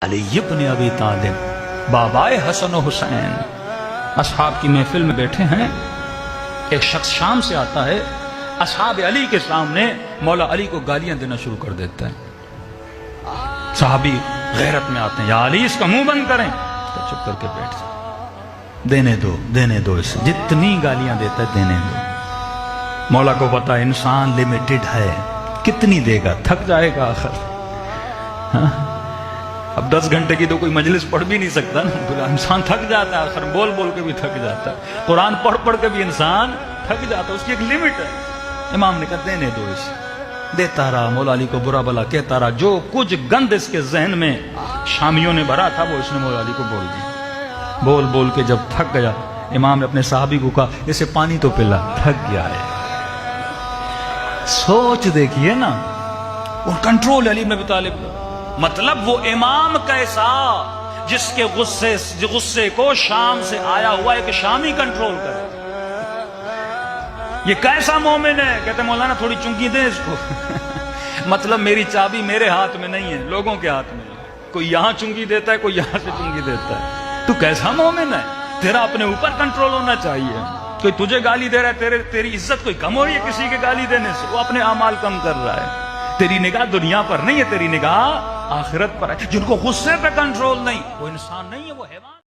علی ابن ابی طالب بابائے حسن و حسین اصحاب کی محفل میں بیٹھے ہیں. ایک شخص شام سے آتا ہے، اصحاب علی کے سامنے مولا علی کو گالیاں دینا شروع کر دیتا ہے. صحابی غیرت میں آتے ہیں، یا علی اس کا منہ بند کریں. تو چپ کر کے بیٹھ جائے، دینے دو اسے، جتنی گالیاں دیتا ہے دینے دو. مولا کو پتا انسان لیمیٹڈ ہے، کتنی دے گا، تھک جائے گا آخر. اب 10 گھنٹے کی تو کوئی مجلس پڑھ بھی نہیں سکتا نا، انسان تھک جاتا ہے، آخر بول بول کے بھی تھک جاتا ہے، قرآن پڑھ کے بھی انسان تھک جاتا ہے، اس کی ایک لیمٹ ہے. امام نے کہا دینے دو اسے. دیتا رہا، مولا علی کو برا بلا کہتا رہا، جو کچھ گند اس کے ذہن میں شامیوں نے بھرا تھا وہ اس نے مولا علی کو بول دیا. بول کے جب تھک گیا، امام نے اپنے صحابی کو کہا اسے پانی تو پلا، تھک گیا ہے. سوچ دیکھیے نا، اور کنٹرول علی بن ابی طالب، مطلب وہ امام کیسا جس کے غصے کو شام سے آیا ہوا ایک شامی کنٹرول کرے. یہ کیسا مومن ہے؟ کہتے مولانا تھوڑی چنگی دیں اس کو. مطلب میری چابی میرے ہاتھ میں نہیں ہے، لوگوں کے ہاتھ میں. کوئی یہاں چنگی دیتا ہے، کوئی یہاں سے چنگی دیتا ہے. تو کیسا مومن ہے؟ تیرا اپنے اوپر کنٹرول ہونا چاہیے. کوئی تجھے گالی دے رہا ہے، تیری عزت کوئی کم ہو رہی ہے کسی کے گالی دینے سے؟ وہ اپنے اعمال کم کر رہا ہے. تیری نگاہ دنیا پر نہیں ہے، تیری نگاہ آخرت پر ہے. جن کو غصے پہ کنٹرول نہیں، وہ انسان نہیں ہے، وہ حیوان.